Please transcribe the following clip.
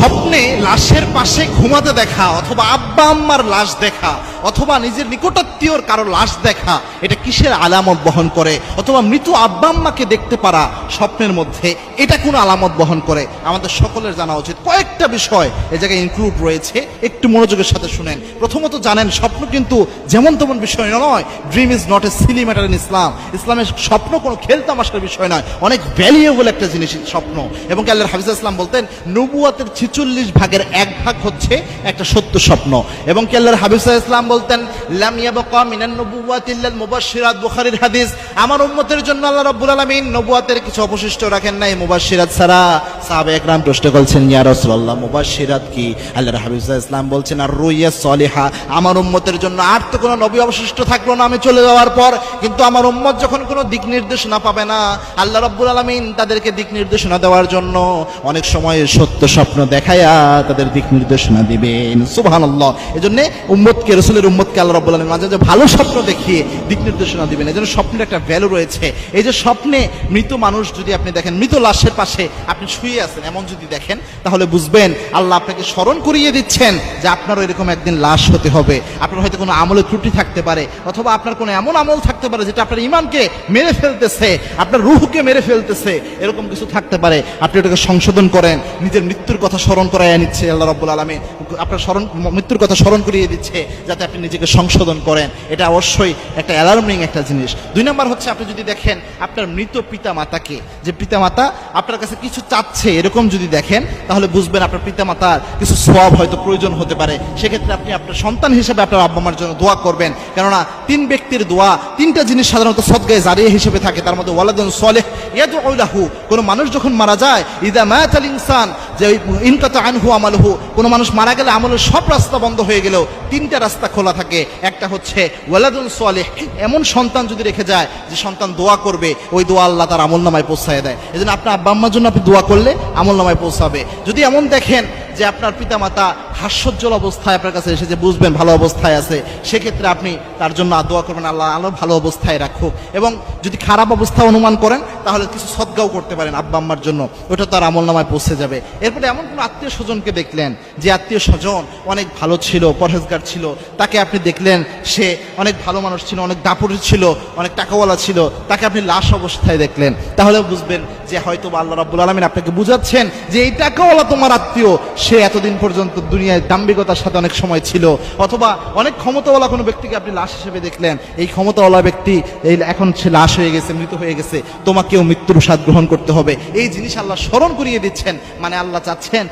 স্বপ্নে লাশের পাশে ঘুমাতে দেখা অথবা আব্বা আম্মার লাশ দেখা অথবা নিজের নিকটাত্মীয়র কারো লাশ দেখা, এটা কিসের আলামত বহন করে? অথবা মৃত আব্বা আম্মাকে দেখতে পারা স্বপ্নের মধ্যে, এটা কোন আলামত বহন করে? আমাদের সকলের জানা উচিত। কয়েকটা বিষয় এই জায়গায় ইনক্লুড রয়েছে, একটু মনোযোগের সাথে শুনেন। প্রথমত জানেন, স্বপ্ন কিন্তু যেমন তেমন বিষয় নয়। Dream is not a silly matter in Islam. ইসলামের স্বপ্ন কোনো খেলতামাশার বিষয় নয়, অনেক ভ্যালুয়েবল একটা জিনিস স্বপ্ন। এবং আল্লাহর হাফিজ ইসলাম বলতেন, নবুয়াতের 46 ভাগের 1 ভাগ হচ্ছে একটা সত্য স্বপ্ন। এবং আল্লাহর হাফিজ ইসলাম বলতেন, লাম ইয়াবকা মিনান নবুওয়াতি ইল্লাল মুবাশশিরাত, বুখারীর হাদিস। আমার উম্মতের জন্য আল্লাহ রাব্বুল আলামিন নবুয়াতের কিছু অবশিষ্ট রাখেন নাই মুবাশশিরাত ছাড়া। সাহাবায়ে একরাম প্রশ্ন করছেন, ইয়া রাসূলুল্লাহ, মুবাশশিরাত কি? আল্লাহর হাবিব সাল্লাল্লাহু আলাইহি ওয়াসাল্লাম বলছেন, আর রুইয়া সলিহা, আমার উম্মতের জন্য আর তো কোনো নবী অবশিষ্ট থাকলো না আমি চলে যাওয়ার পর। কিন্তু আমার উম্মত যখন কোনো দিক নির্দেশনা পাবে না, আল্লাহ রাব্বুল আলামিন তাদেরকে দিক নির্দেশনা দেওয়ার জন্য অনেক সময় সত্য স্বপ্ন দেখায়া তাদের দিক নির্দেশনা দিবেন। সুবহানাল্লাহ। এজন্য উম্মতকে, রাসূলের উম্মতকে আল্লাহ রাব্বুল আলামিন মাঝে মাঝে ভালো স্বপ্ন দেখিয়ে দিক নির্দেশনা দিবেন। এজন্য স্বপ্নের একটা ভ্যালু রয়েছে। এই যে স্বপ্নে মৃত মানুষ যদি আপনি দেখেন, মৃত লাশের পাশে আপনি শুয়ে আছেন, এমন যদি দেখেন, তাহলে বুঝবেন আল্লাহ আপনাকে স্মরণ করিয়ে দিচ্ছেন যে আপনারও এরকম একদিন লাশ হতে হবে। আপনার হয়তো কোনো আমলের ত্রুটি থাকতে পারে, অথবা আপনার কোনো এমন আমল থাকতে পারে যেটা আপনার ঈমানকে মেরে ফেলতেছে, আপনার রূহকে মেরে ফেলতেছে, এরকম কিছু থাকতে পারে। আপনি ওটাকে সংশোধন করেন, নিজের মৃত্যুর কথা স্মরণ করাইয়া নিচ্ছে আল্লাহ রাব্বুল আলামিন, আপনার মৃত্যুর কথা স্মরণ করিয়ে দিচ্ছে যাতে আপনি নিজেকে সংশোধন করেন। এটা অবশ্যই একটা অ্যালার্মিং একটা জিনিস। 2 নম্বর হচ্ছে, আপনি যদি দেখেন আপনার মৃত পিতা মাতাকে, যে পিতা মাতা আপনার কাছে কিছু চাচ্ছে, এরকম যদি দেখেন, তাহলে বুঝবেন আপনার পিতা মাতার কিছু সওয়াব হয়তো প্রয়োজন হতে পারে। সেক্ষেত্রে আপনি আপনার সন্তান হিসেবে আপনার আব্বা মার জন্য দোয়া করবেন। কেননা 3 ব্যক্তির দোয়া, 3টা জিনিস সাধারণত সদকায়ে জারিয়া হিসেবে থাকে। তার মধ্যে ওয়ালাদুন সালেহ ইয়াদউ লাহু, কোন মানুষ যখন মারা যায়, ইদা মাতাল ইনসান, যে ইনকাতা আনহু আমালহু, কোন মানুষ মারা গেলে আমলের সব রাস্তা বন্ধ হয়ে গেলেও 3টা রাস্তা খোলা থাকে। একটা হচ্ছে ওয়ালাদুন সালেহ, এমন সন্তান যদি রেখে যায় যে সন্তান দোয়া করবে, ওই দোয়া আল্লাহ তার আমলনামায় পৌঁছায় দেয়। এজন্য আপনার আব্বা আম্মার জন্য আপনি দোয়া করলে আমলনামায় পৌঁছাবে। যদি এমন দেখেন যে আপনার পিতামাতা হাস্যোজ্জ্বল অবস্থায় আপনার কাছে এসে, যে বুঝবেন ভালো অবস্থায় আছে, সেক্ষেত্রে আপনি তার জন্য দোয়া করবেন, আল্লাহ আলো ভালো অবস্থায় রাখুক। এবং যদি খারাপ অবস্থা অনুমান করেন, তাহলে কিছু সদকাও করতে পারেন আব্বা আম্মার জন্য, ওটা তার আমলনামায় পৌঁছে যাবে। এরপরে এমন কোনো আত্মীয় স্বজনকে দেখলেন যে আত্মীয় স্বজন অনেক ভালো ছিল, পরহেজগার ছিল, তাকে আপনি দেখলেন সে অনেক ভালো মানুষ ছিল, অনেক দাপুর ছিল, অনেক টাকাওয়ালা ছিল, তাকে আপনি লাশ অবস্থায় দেখলেন, তাহলে বুঝবেন যে হয়তো আল্লাহ রাব্বুল আলামিন আপনাকে বুঝাচ্ছেন যে এই টাকাওয়ালা তোমার আত্মীয়, সে এতদিন পর্যন্ত দুনিয়ায় দাম্ভিকতার সাথে অনেক সময় ছিল। অথবা অনেক ক্ষমতাওয়ালা কোনো ব্যক্তিকে আপনি লাশ হিসেবে দেখলেন, এই ক্ষমতাওয়ালা ব্যক্তি এখন সে লাশ হয়ে গেছে, মৃত হয়ে গেছে, তোমাকেও মৃত্যুর স্বাদ গ্রহণ করতে হবে। এই জিনিস আল্লাহ স্মরণ করিয়ে দিচ্ছেন। মানে আল্লাহ চাচ্ছেন